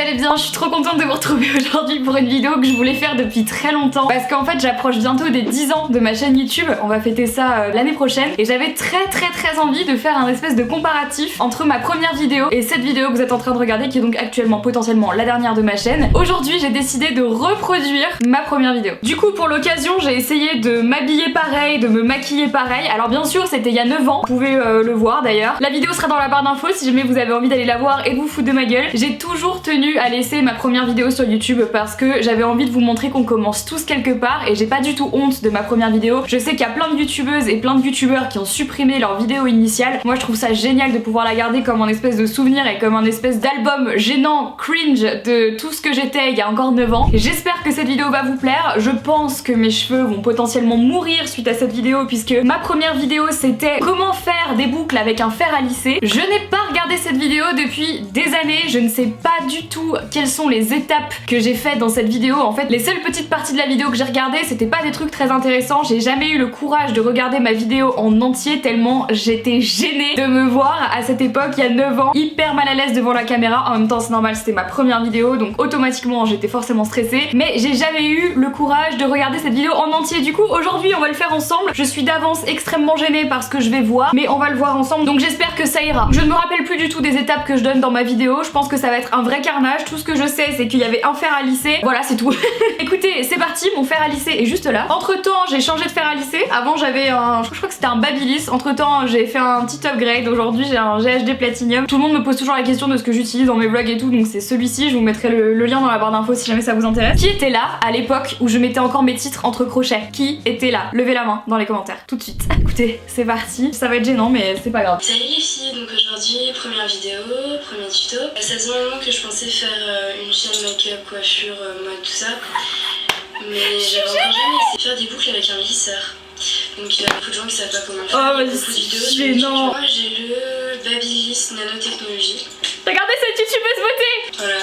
allez bien, je suis trop contente de vous retrouver aujourd'hui pour une vidéo que je voulais faire depuis très longtemps parce qu'en fait j'approche bientôt des 10 ans de ma chaîne YouTube, on va fêter ça l'année prochaine et j'avais très envie de faire un espèce de comparatif entre ma première vidéo et cette vidéo que vous êtes en train de regarder qui est donc actuellement potentiellement la dernière de ma chaîne. Aujourd'hui j'ai décidé de reproduire ma première vidéo. Du coup pour l'occasion j'ai essayé de m'habiller pareil, de me maquiller pareil. Alors bien sûr c'était il y a 9 ans, vous pouvez le voir d'ailleurs. La vidéo sera dans la barre d'infos si jamais vous avez envie d'aller la voir et de vous foutre de ma gueule. J'ai toujours tenu à laisser ma première vidéo sur YouTube parce que j'avais envie de vous montrer qu'on commence tous quelque part et j'ai pas du tout honte de ma première vidéo. Je sais qu'il y a plein de youtubeuses et plein de youtubeurs qui ont supprimé leur vidéo initiale. Moi je trouve ça génial de pouvoir la garder comme un espèce de souvenir et comme un espèce d'album gênant, cringe de tout ce que j'étais il y a encore 9 ans. J'espère que cette vidéo va vous plaire. Je pense que mes cheveux vont potentiellement mourir suite à cette vidéo puisque ma première vidéo c'était comment faire des boucles avec un fer à lisser. Je n'ai pas regardé cette vidéo depuis des années, je ne sais pas du tout quelles sont les étapes que j'ai faites dans cette vidéo. En fait les seules petites parties de la vidéo que j'ai regardées c'était pas des trucs très intéressants. J'ai jamais eu le courage de regarder ma vidéo en entier tellement j'étais gênée de me voir à cette époque il y a 9 ans hyper mal à l'aise devant la caméra. En même temps c'est normal, c'était ma première vidéo donc automatiquement j'étais forcément stressée, mais j'ai jamais eu le courage de regarder cette vidéo en entier. Du coup aujourd'hui on va le faire ensemble. Je suis d'avance extrêmement gênée par ce que je vais voir, mais on va le voir ensemble donc j'espère que ça ira. Je ne me rappelle plus du tout des étapes que je donne dans ma vidéo, je pense que ça va être un vrai carnage. Tout ce que je sais c'est qu'il y avait un fer à lisser, voilà c'est tout. Écoutez c'est parti, mon fer à lisser est juste là. Entre temps j'ai changé de fer à lisser, avant j'avais un, je crois que c'était un Babyliss, entre temps j'ai fait un petit upgrade, aujourd'hui j'ai un GHD Platinum. Tout le monde me pose toujours la question de ce que j'utilise dans mes vlogs et tout, donc c'est celui-ci, je vous mettrai le lien dans la barre d'infos si jamais ça vous intéresse. Qui était là à l'époque où je mettais encore mes titres entre crochets? Qui était là? Levez la main dans les commentaires tout de suite. Écoutez c'est parti, ça va être gênant mais c'est pas grave. Salut les filles, donc aujourd'hui première vidéo, premier tuto. Ça faisait un moment que je pensais faire une chaîne make-up, coiffure, mode tout ça, mais j'avais encore jamais essayé de faire des boucles avec un lisseur. Donc il y a beaucoup de gens qui savent pas comment faire. Oh, beaucoup de vidéos sur gênant. YouTube. Moi j'ai le Babyliss Nanotechnologie. Regardez cette youtubeuse beauté. Voilà.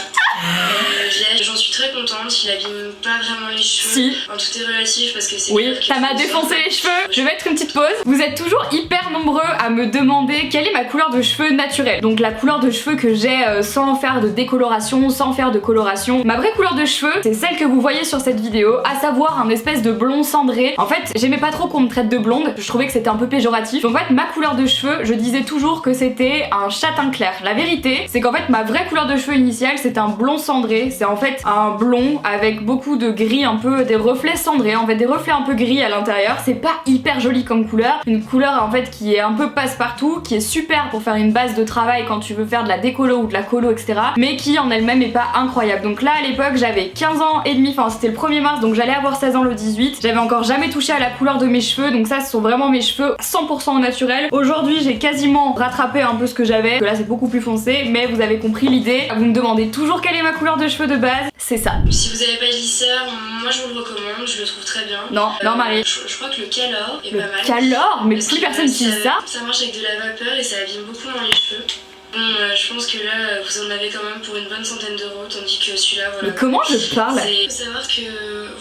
J'en suis très contente, il abîme pas vraiment les cheveux. Si. Enfin, tout est relatif parce que c'est... Oui, ça m'a défoncé les cheveux. Je vais mettre une petite pause. Vous êtes toujours hyper nombreux à me demander quelle est ma couleur de cheveux naturelle. Donc la couleur de cheveux que j'ai sans faire de décoloration, sans faire de coloration. Ma vraie couleur de cheveux, c'est celle que vous voyez sur cette vidéo, à savoir un espèce de blond cendré. En fait, j'aimais pas trop qu'on me traite de blonde, je trouvais que c'était un peu péjoratif. Donc en fait, ma couleur de cheveux, je disais toujours que c'était un châtain clair. La vérité, c'est qu'en fait, ma vraie couleur de cheveux initiale, c'est un blond cendré. C'est en fait un blond avec beaucoup de gris, un peu des reflets cendrés, en fait des reflets un peu gris à l'intérieur. C'est pas hyper joli comme couleur, une couleur en fait qui est un peu passe-partout, qui est super pour faire une base de travail quand tu veux faire de la décolo ou de la colo etc, mais qui en elle-même est pas incroyable. Donc là à l'époque j'avais 15 ans et demi, enfin c'était le 1er mars donc j'allais avoir 16 ans le 18, j'avais encore jamais touché à la couleur de mes cheveux, donc ça ce sont vraiment mes cheveux 100% au naturel. Aujourd'hui j'ai quasiment rattrapé un peu ce que j'avais, que là c'est beaucoup plus foncé, mais vous avez compris l'idée. Vous me demandez toujours quelle est ma couleur de cheveux de base, c'est ça. Si vous avez pas de lisseur, moi je vous le recommande, je le trouve très bien. Non, non Marie. Je crois que le Calor est Le pas mal. Calor? Mais plus personne utilise ça. Ça marche avec de la vapeur et ça abîme beaucoup moins les cheveux. Bon, je pense que là, vous en avez quand même pour une bonne centaine d'euros, tandis que celui-là, voilà. Mais comment je parle? Il faut savoir que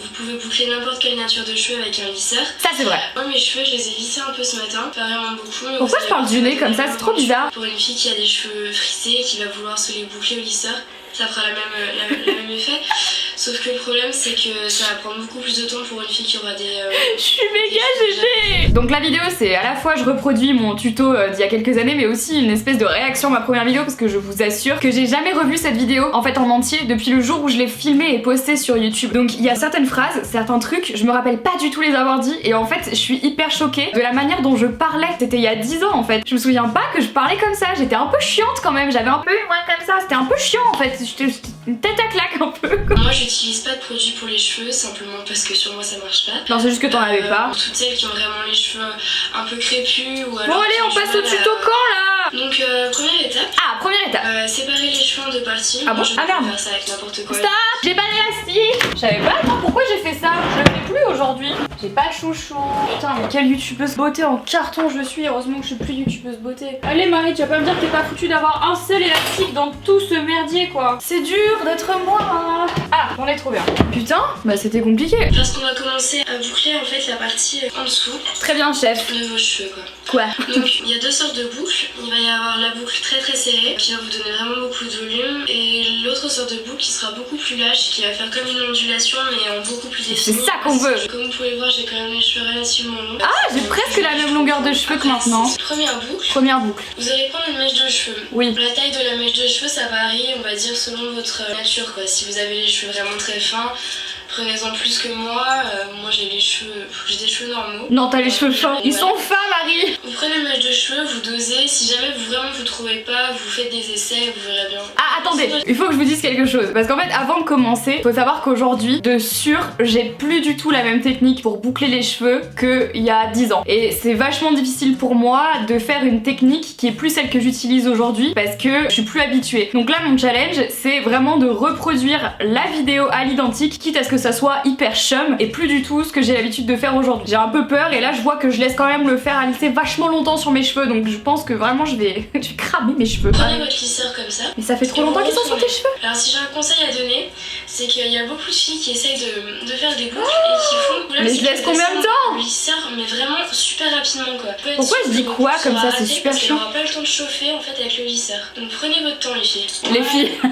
vous pouvez boucler n'importe quelle nature de cheveux avec un lisseur. Ça c'est vrai. Moi, mes cheveux, je les ai lissés un peu ce matin, pas vraiment beaucoup. Pourquoi je parle du nez comme ça? C'est trop bizarre. Pour une fille qui a des cheveux frisés, qui va vouloir se les boucler au lisseur, ça fera le même effet. Sauf que le problème c'est que ça va prendre beaucoup plus de temps pour une fille qui aura des... Je suis méga gênée. Donc la vidéo c'est à la fois je reproduis mon tuto d'il y a quelques années mais aussi une espèce de réaction à ma première vidéo parce que je vous assure que j'ai jamais revu cette vidéo en fait en entier depuis le jour où je l'ai filmée et postée sur YouTube. Donc il y a certaines phrases, certains trucs, je me rappelle pas du tout les avoir dit et en fait je suis hyper choquée de la manière dont je parlais. C'était il y a 10 ans en fait. Je me souviens pas que je parlais comme ça, j'étais un peu chiante quand même, j'avais un peu une voix comme ça, c'était un peu chiant en fait, j'étais une tête à claque un peu. Moi j'utilise pas de produits pour les cheveux simplement parce que sur moi ça marche pas. Non c'est juste que t'en avais pas. Pour toutes celles qui ont vraiment les cheveux un peu crépus ou alors... Bon allez on passe au tuto quand là. Donc première étape. Ah première étape. Séparer les cheveux en deux parties. Ah bon? Je Ah merde. faire ça avec n'importe quoi. Stop. J'ai pas d'élastique. Je savais pas, attends pourquoi j'ai fait ça? Je le fais plus aujourd'hui. J'ai pas de chouchou. Putain, mais quelle youtubeuse beauté en carton je suis. Heureusement que je suis plus youtubeuse beauté. Allez Marie, tu vas pas me dire que t'es pas foutu d'avoir un seul élastique dans tout ce merdier quoi. C'est dur d'être moi. Ah, on est trop bien. Putain, bah c'était compliqué. Parce qu'on va commencer à boucler en fait la partie en dessous. Très bien chef. De vos cheveux quoi. Quoi? Donc il y a deux sortes de boucles. Il va y avoir la boucle très très serrée qui va vous donner vraiment beaucoup de volume et l'autre sorte de boucle qui sera beaucoup plus lâche, qui va faire comme une ondulation mais en beaucoup plus définie. C'est ça qu'on veut. Comme vous pouvez voir, j'ai quand même les cheveux relativement longs. Ah, j'ai presque la même longueur de cheveux que maintenant. Première boucle. Première boucle. Vous allez prendre une mèche de cheveux. Oui. La taille de la mèche de cheveux, ça varie, on va dire, selon votre nature, quoi. Si vous avez les cheveux vraiment très fins, prenez-en plus que moi. Moi, j'ai des cheveux normaux. Non, t'as les cheveux fins. Ils sont fins, Marie. Vous prenez une mèche de cheveux, vous dosez. Si jamais vous trouvez pas, vous faites des essais, vous verrez bien. Ah, attendez, il faut que je vous dise quelque chose. Parce qu'en fait, avant de commencer, faut savoir qu'aujourd'hui, de sûr, j'ai plus du tout la même technique pour boucler les cheveux qu'il y a 10 ans. Et c'est vachement difficile pour moi de faire une technique qui est plus celle que j'utilise aujourd'hui parce que je suis plus habituée. Donc là, mon challenge, c'est vraiment de reproduire la vidéo à l'identique, quitte à ce que ça soit hyper chum et plus du tout ce que j'ai l'habitude de faire aujourd'hui. J'ai un peu peur et là, je vois que je laisse quand même le fer à lisser vachement longtemps sur mes cheveux. Donc je pense que vraiment, je vais cramer mes cheveux. Prenez votre lisseur comme ça. Mais ça fait trop longtemps qu'ils sont sur tes cheveux. Alors si j'ai un conseil à donner, c'est qu'il y a beaucoup de filles qui essayent de faire des boucles et qui font... Mais je laisse combien de temps? Le lisseur, mais vraiment super rapidement quoi. Pourquoi je dis quoi comme ça? C'est super chiant. On n'aura pas le temps de chauffer en fait avec le lisseur. Donc prenez votre temps les filles. Les filles. Ça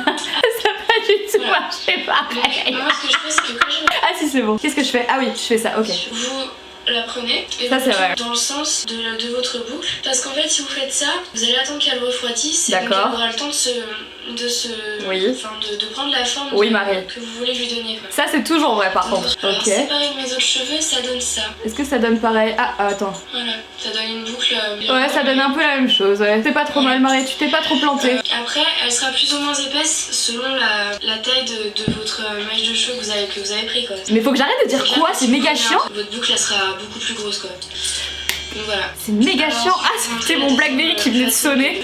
pas du tout marché pareil. Moi ce que je fais c'est que quand je... Ah si c'est bon. Qu'est-ce que je fais? Ah oui, je fais ça, ok. Vous la prenez et ça, vous dans le sens de votre boucle. Parce qu'en fait si vous faites ça, vous allez attendre qu'elle refroidisse et donc elle aura le temps de prendre la forme que vous voulez lui donner quoi. Ça c'est toujours vrai par contre. Alors ok. c'est pareil que mes autres cheveux, ça donne ça. Est-ce que ça donne pareil? Ah attends. Voilà, ça donne une boucle. Ouais, ça donne un peu la même chose. Ouais. C'est pas trop mal Marie, tu t'es pas trop plantée. Après, elle sera plus ou moins épaisse selon la taille de votre mèche de cheveux que vous avez pris quoi. Mais faut que j'arrête de dire quoi, c'est méga chiant. Votre boucle elle sera beaucoup plus grosse quoi. Donc voilà. C'est méga chiant. Ah, c'était mon Blackberry qui venait de sonner.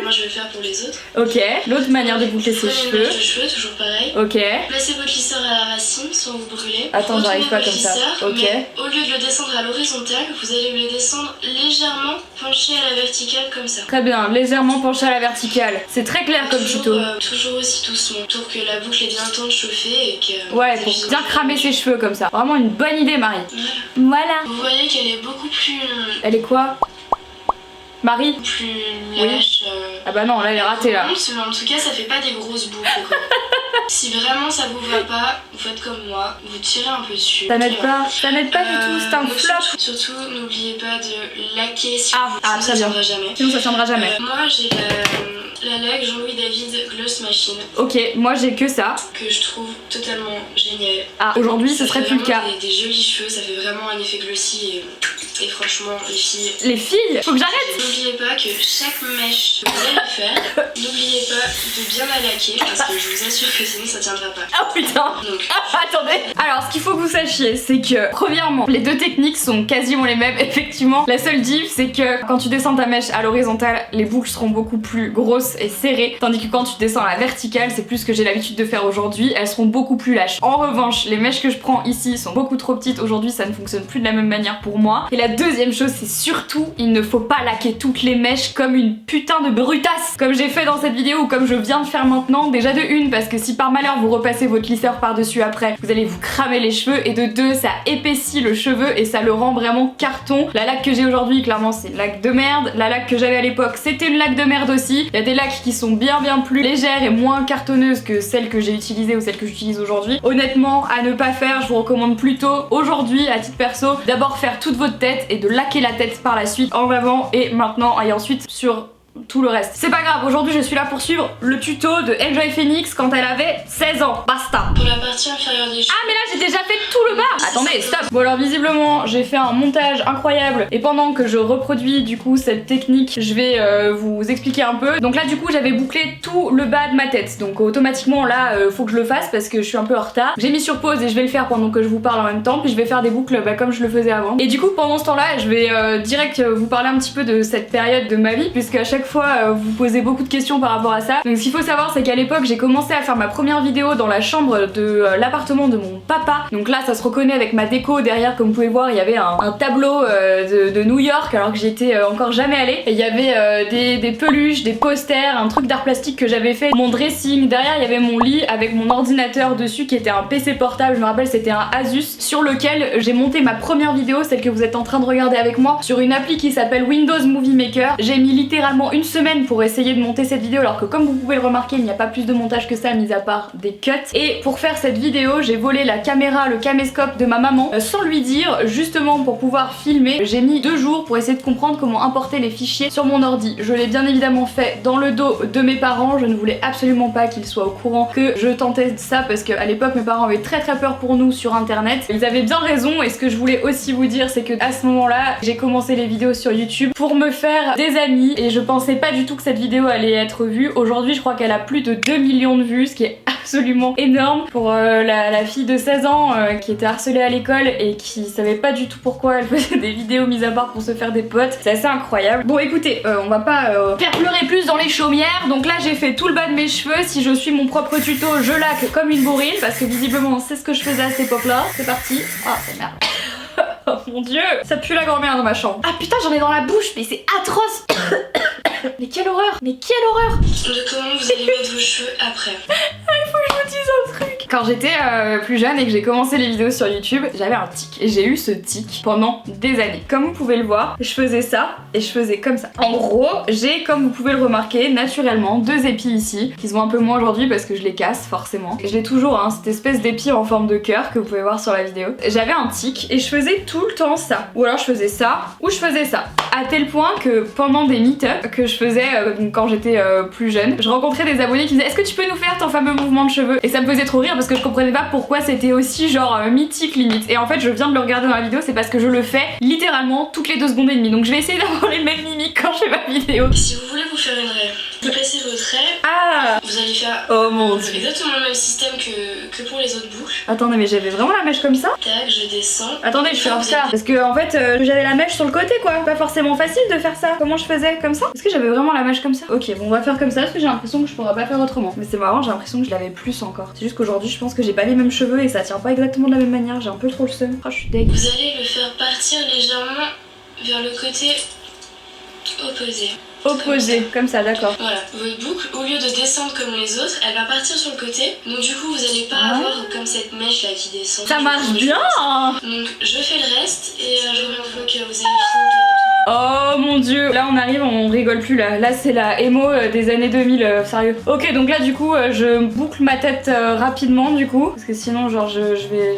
Moi je vais le faire pour les autres. Ok, l'autre manière de boucler ses cheveux. De cheveux, toujours pareil. Ok. Placez votre lisseur à la racine sans vous brûler. Attends, j'arrive pas comme ça. Ok. Mais au lieu de le descendre à l'horizontale, vous allez le descendre légèrement penché à la verticale comme ça. Très bien, légèrement penché à la verticale. C'est très clair comme tuto. Toujours aussi doucement pour que la boucle ait bien le temps de chauffer et que... Ouais, pour bien cramer ses cheveux comme ça. Vraiment une bonne idée Marie. Voilà. Vous voyez qu'elle est beaucoup plus... Elle est quoi? Marie? Plus lâche. Ah bah non, là elle est ratée là. Mais en tout cas, ça fait pas des grosses boucles quoi. Si vraiment ça vous va pas, vous faites comme moi, vous tirez un peu dessus. Ça n'aide pas, ça n'aide pas du tout, c'est un flop. Surtout, n'oubliez pas de laquer si très bien. Jamais. Sinon ça tiendra jamais. Moi j'ai la laque Jean-Louis David Gloss Machine. Ok, moi j'ai que ça. Que je trouve totalement génial. Ah, aujourd'hui ce serait plus le cas. Des jolis cheveux, ça fait vraiment un effet glossy et franchement, les filles... Les filles, faut que j'arrête. N'oubliez pas que chaque mèche que vous allez faire, n'oubliez pas de bien la laquer parce que je vous assure que sinon ça tiendra pas. Oh putain. Donc... attendez. Alors ce qu'il faut que vous sachiez, c'est que premièrement, les deux techniques sont quasiment les mêmes. Effectivement, la seule diff, c'est que quand tu descends ta mèche à l'horizontale, les boucles seront beaucoup plus grosses et serrées, tandis que quand tu descends à la verticale, c'est plus ce que j'ai l'habitude de faire aujourd'hui, elles seront beaucoup plus lâches. En revanche, les mèches que je prends ici sont beaucoup trop petites. Aujourd'hui, ça ne fonctionne plus de la même manière pour moi. Et la deuxième chose, c'est surtout, il ne faut pas laquer toutes les mèches comme une putain de brutasse, comme j'ai fait dans cette vidéo ou comme je viens de faire maintenant. Déjà de une, parce que si par malheur vous repassez votre lisseur par-dessus après, vous allez vous cramer les cheveux, et de deux, ça épaissit le cheveu et ça le rend vraiment carton. La laque que j'ai aujourd'hui, clairement, c'est une laque de merde. La laque que j'avais à l'époque, c'était une laque de merde aussi. Il y a des laques qui sont bien plus légères et moins cartonneuses que celles que j'ai utilisées ou celles que j'utilise aujourd'hui. Honnêtement, à ne pas faire, je vous recommande plutôt aujourd'hui, à titre perso, d'abord faire toute votre tête et de laquer la tête par la suite en avant et maintenant et ensuite sur tout le reste. C'est pas grave, aujourd'hui je suis là pour suivre le tuto de Enjoy Phoenix quand elle avait 16 ans. Basta. Pour la partie inférieure des cheveux. Ah mais là j'ai déjà fait tout le bas. Attendez, stop. Bon alors visiblement j'ai fait un montage incroyable et pendant que je reproduis du coup cette technique, je vais vous expliquer un peu. Donc là du coup j'avais bouclé tout le bas de ma tête. Donc automatiquement là faut que je le fasse parce que je suis un peu en retard. J'ai mis sur pause et je vais le faire pendant que je vous parle en même temps. Puis je vais faire des boucles comme je le faisais avant. Et du coup pendant ce temps là je vais direct vous parler un petit peu de cette période de ma vie puisque à chaque fois vous posez beaucoup de questions par rapport à ça. Donc ce qu'il faut savoir c'est qu'à l'époque j'ai commencé à faire ma première vidéo dans la chambre de l'appartement de mon papa. Donc là ça se reconnaît avec ma déco derrière, comme vous pouvez voir il y avait un tableau de New York alors que j'y étais encore jamais allée. Et il y avait des peluches, des posters, un truc d'art plastique que j'avais fait, mon dressing. Derrière il y avait mon lit avec mon ordinateur dessus qui était un PC portable, je me rappelle c'était un Asus, sur lequel j'ai monté ma première vidéo, celle que vous êtes en train de regarder avec moi, sur une appli qui s'appelle Windows Movie Maker. J'ai mis littéralement une semaine pour essayer de monter cette vidéo alors que comme vous pouvez le remarquer il n'y a pas plus de montage que ça mis à part des cuts. Et pour faire cette vidéo j'ai volé la caméra, le caméscope de ma maman sans lui dire, justement pour pouvoir filmer. J'ai mis 2 jours pour essayer de comprendre comment importer les fichiers sur mon ordi. Je l'ai bien évidemment fait dans le dos de mes parents, je ne voulais absolument pas qu'ils soient au courant que je tentais ça parce qu'à l'époque mes parents avaient très peur pour nous sur internet. Ils avaient bien raison, et ce que je voulais aussi vous dire c'est que à ce moment là j'ai commencé les vidéos sur YouTube pour me faire des amis et je pensais pas du tout que cette vidéo allait être vue. Aujourd'hui je crois qu'elle a plus de 2 millions de vues, ce qui est absolument énorme pour la fille de 16 ans qui était harcelée à l'école et qui savait pas du tout pourquoi elle faisait des vidéos mis à part pour se faire des potes. C'est assez incroyable. Bon écoutez, on va pas faire pleurer plus dans les chaumières. Donc là j'ai fait tout le bas de mes cheveux. Si je suis mon propre tuto, je laque comme une bourrine parce que visiblement c'est ce que je faisais à cette époque là. C'est parti. Ah merde. Oh mon dieu, ça pue la grand-mère dans ma chambre. Ah putain j'en ai dans la bouche, mais c'est atroce. Mais quelle horreur, mais quelle horreur. De comment vous allez mettre vos cheveux après. Il faut que je vous dise un truc. Quand j'étais plus jeune et que j'ai commencé les vidéos sur YouTube, j'avais un tic. Et j'ai eu ce tic pendant des années. Comme vous pouvez le voir, je faisais ça et je faisais comme ça. En gros, j'ai, comme vous pouvez le remarquer, naturellement 2 épis ici, qui se voient un peu moins aujourd'hui parce que je les casse forcément. Et je l'ai toujours, hein, cette espèce d'épi en forme de cœur que vous pouvez voir sur la vidéo. J'avais un tic et je faisais tout le temps ça. Ou alors je faisais ça, ou je faisais ça. À tel point que pendant des meet-up que je faisais quand j'étais plus jeune, je rencontrais des abonnés qui disaient est-ce que tu peux nous faire ton fameux mouvement de cheveux? Et ça me faisait trop rire parce que je comprenais pas pourquoi c'était aussi genre mythique limite. Et en fait je viens de le regarder dans la vidéo, c'est parce que je le fais littéralement toutes les 2 secondes et demie. Donc je vais essayer d'avoir les mêmes mimiques quand je fais ma vidéo. Si vous voulez vous faire une raie, vous placez vos traits. Ah, vous allez faire exactement le même système que pour les autres boucles. Attendez, mais j'avais vraiment la mèche comme ça? Tac, je descends. Attendez, je suis en retard. Parce que en fait j'avais la mèche sur le côté quoi. Pas forcément facile de faire ça. Comment je faisais? Comme ça? Est-ce que j'avais vraiment la mèche comme ça? Ok, bon on va faire comme ça parce que j'ai l'impression que je pourrais pas faire autrement. Mais c'est marrant, j'ai l'impression que je l'avais plus encore. C'est juste qu'aujourd'hui je pense que j'ai pas les mêmes cheveux et ça tient pas exactement de la même manière. J'ai un peu trop le seum. Oh, je suis deg. Vous allez le faire partir légèrement vers le côté opposé. Opposé, comme ça, d'accord. Voilà, votre boucle, au lieu de descendre comme les autres, elle va partir sur le côté. Donc du coup, vous allez pas avoir comme cette mèche là qui descend. Ça marche bien. Donc je fais le reste et je reviens une fois que vous avez fini de... Oh mon dieu, là on arrive, on rigole plus là. Là c'est la émo des années 2000, sérieux. Ok, donc là du coup je boucle ma tête rapidement du coup, parce que sinon genre je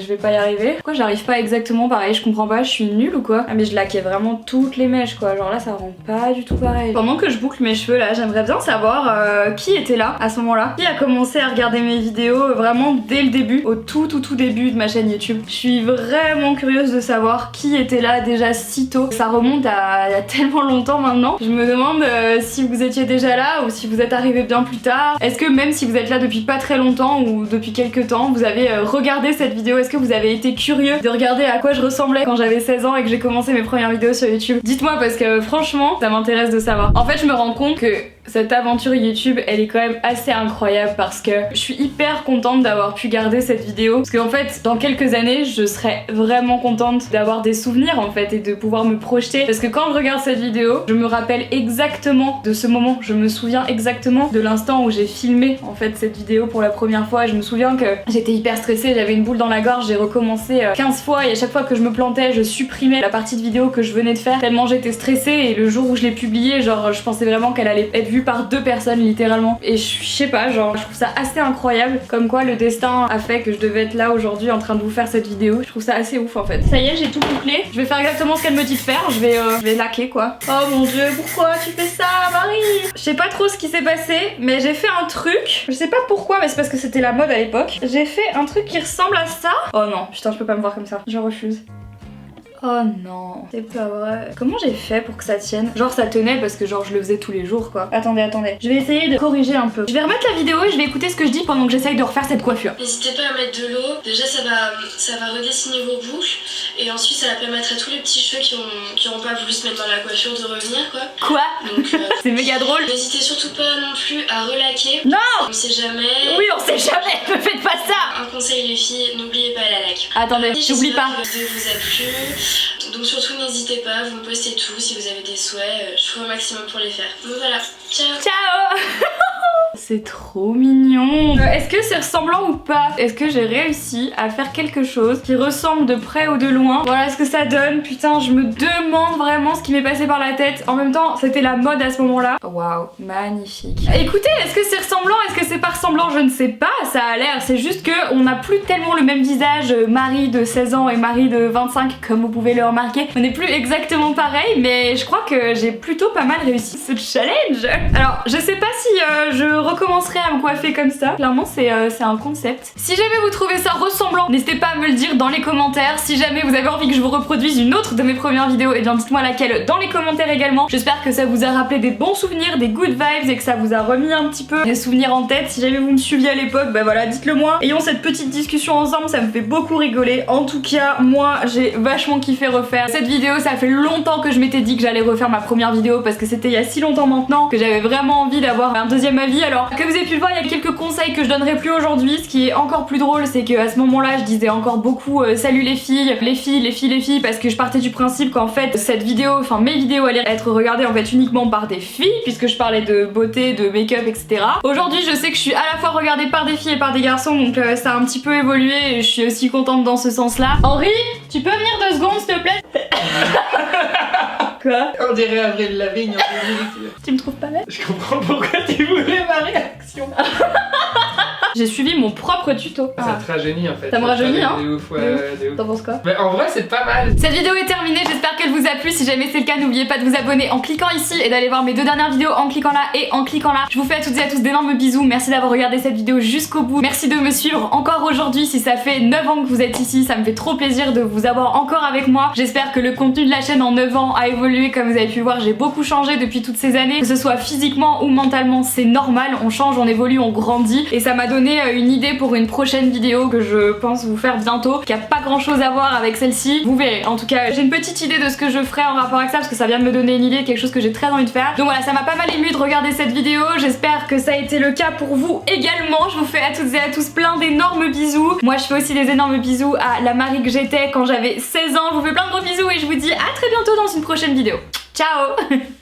vais pas y arriver. Pourquoi j'arrive pas exactement pareil? Je comprends pas, je suis nulle ou quoi? Ah mais je laquais vraiment toutes les mèches quoi, genre là ça rend pas du tout pareil. Pendant que je boucle mes cheveux là, j'aimerais bien savoir qui était là à ce moment-là. Qui a commencé à regarder mes vidéos vraiment dès le début, au tout début de ma chaîne YouTube. Je suis vraiment curieuse de savoir qui était là déjà si tôt. Ça remonte à il y a tellement longtemps maintenant. Je me demande si vous étiez déjà là ou si vous êtes arrivé bien plus tard. Est-ce que même si vous êtes là depuis pas très longtemps ou depuis quelques temps, vous avez regardé cette vidéo? Est-ce que vous avez été curieux de regarder à quoi je ressemblais quand j'avais 16 ans et que j'ai commencé mes premières vidéos sur YouTube? Dites-moi parce que franchement, ça m'intéresse de savoir. En fait, je me rends compte que cette aventure YouTube, elle est quand même assez incroyable parce que je suis hyper contente d'avoir pu garder cette vidéo parce qu'en fait, dans quelques années, je serais vraiment contente d'avoir des souvenirs en fait et de pouvoir me projeter parce que quand je regarde cette vidéo, je me rappelle exactement de ce moment, je me souviens exactement de l'instant où j'ai filmé en fait cette vidéo pour la première fois. Je me souviens que j'étais hyper stressée, j'avais une boule dans la gorge, j'ai recommencé 15 fois et à chaque fois que je me plantais, je supprimais la partie de vidéo que je venais de faire tellement j'étais stressée et le jour où je l'ai publiée, genre je pensais vraiment qu'elle allait être vue par 2 personnes littéralement et je sais pas, genre je trouve ça assez incroyable comme quoi le destin a fait que je devais être là aujourd'hui en train de vous faire cette vidéo. Je trouve ça assez ouf en fait. Ça y est, j'ai tout bouclé, je vais faire exactement ce qu'elle me dit de faire, je vais laquer quoi. Oh mon dieu, pourquoi tu fais ça Marie? Je sais pas trop ce qui s'est passé mais j'ai fait un truc, je sais pas pourquoi mais c'est parce que c'était la mode à l'époque. J'ai fait un truc qui ressemble à ça. Oh non, putain je peux pas me voir comme ça, je refuse. Oh non, c'est pas vrai. Comment j'ai fait pour que ça tienne? Genre ça tenait parce que genre je le faisais tous les jours quoi. Attendez. Je vais essayer de corriger un peu. Je vais remettre la vidéo et je vais écouter ce que je dis pendant que j'essaye de refaire cette coiffure. N'hésitez pas à mettre de l'eau. Déjà ça va redessiner vos boucles. Et ensuite ça va permettre à tous les petits cheveux qui auront pas voulu se mettre dans la coiffure de revenir quoi. Quoi? Donc c'est méga drôle. N'hésitez surtout pas non plus à relaquer. Non! On sait jamais. Oui on sait jamais, ne faites pas ça! Un conseil les filles, n'oubliez pas la laque. Attendez, j'oublie pas. La vidéo vous a plu. Donc surtout n'hésitez pas, vous me postez tout si vous avez des souhaits. Je ferai au maximum pour les faire. Donc voilà, ciao! Ciao! C'est trop mignon. Est-ce que c'est ressemblant ou pas? Est-ce que j'ai réussi à faire quelque chose qui ressemble de près ou de loin? Voilà ce que ça donne. Putain, je me demande vraiment ce qui m'est passé par la tête. En même temps, c'était la mode à ce moment-là. Waouh, magnifique. Écoutez, est-ce que c'est ressemblant? Est-ce que c'est pas ressemblant? Je ne sais pas. Ça a l'air. C'est juste que on n'a plus tellement le même visage. Marie de 16 ans et Marie de 25, comme vous pouvez le remarquer. On n'est plus exactement pareil, mais je crois que j'ai plutôt pas mal réussi ce challenge. Alors, je sais pas si je recommencerai à me coiffer comme ça. Clairement c'est un concept. Si jamais vous trouvez ça ressemblant, n'hésitez pas à me le dire dans les commentaires. Si jamais vous avez envie que je vous reproduise une autre de mes premières vidéos, et bien dites-moi laquelle dans les commentaires également. J'espère que ça vous a rappelé des bons souvenirs, des good vibes et que ça vous a remis un petit peu des souvenirs en tête. Si jamais vous me suiviez à l'époque, bah voilà, dites-le moi. Ayons cette petite discussion ensemble, ça me fait beaucoup rigoler. En tout cas, moi j'ai vachement kiffé refaire cette vidéo. Ça fait longtemps que je m'étais dit que j'allais refaire ma première vidéo parce que c'était il y a si longtemps maintenant que j'avais vraiment envie d'avoir un deuxième avis. Alors que vous avez pu le voir, il y a quelques conseils que je donnerai plus aujourd'hui. Ce qui est encore plus drôle, c'est qu'à ce moment-là, je disais encore beaucoup salut les filles, parce que je partais du principe qu'en fait cette vidéo, enfin mes vidéos allaient être regardées en fait uniquement par des filles, puisque je parlais de beauté, de make-up, etc. Aujourd'hui, je sais que je suis à la fois regardée par des filles et par des garçons, donc ça a un petit peu évolué et je suis aussi contente dans ce sens-là. Henri, tu peux venir 2 secondes s'il te plaît? Quoi? On dirait Avril Lavigne en vérité. Tu me trouves pas belle? Je comprends pourquoi tu voulais ma réaction. J'ai suivi mon propre tuto. Ça te rajeunit en fait. Ça me rajeunit hein? De ouf, ouais, de ouf. T'en penses quoi? Mais en vrai c'est pas mal. Cette vidéo est terminée, j'espère qu'elle vous a plu. Si jamais c'est le cas, n'oubliez pas de vous abonner en cliquant ici et d'aller voir mes 2 dernières vidéos en cliquant là et en cliquant là. Je vous fais à toutes et à tous d'énormes bisous. Merci d'avoir regardé cette vidéo jusqu'au bout. Merci de me suivre encore aujourd'hui. Si ça fait 9 ans que vous êtes ici, ça me fait trop plaisir de vous avoir encore avec moi. J'espère que le contenu de la chaîne en 9 ans a évolué. Comme vous avez pu le voir, j'ai beaucoup changé depuis toutes ces années. Que ce soit physiquement ou mentalement, c'est normal. On change, on évolue, on grandit. Et ça m'a donné une idée pour une prochaine vidéo que je pense vous faire bientôt, qui a pas grand chose à voir avec celle-ci. Vous verrez. En tout cas, j'ai une petite idée de ce que je ferai en rapport avec ça parce que ça vient de me donner une idée, quelque chose que j'ai très envie de faire. Donc voilà, ça m'a pas mal ému de regarder cette vidéo. J'espère que ça a été le cas pour vous également. Je vous fais à toutes et à tous plein d'énormes bisous. Moi, je fais aussi des énormes bisous à la Marie que j'étais quand j'avais 16 ans. Je vous fais plein de gros bisous et je vous dis à très bientôt dans une prochaine vidéo. Ciao!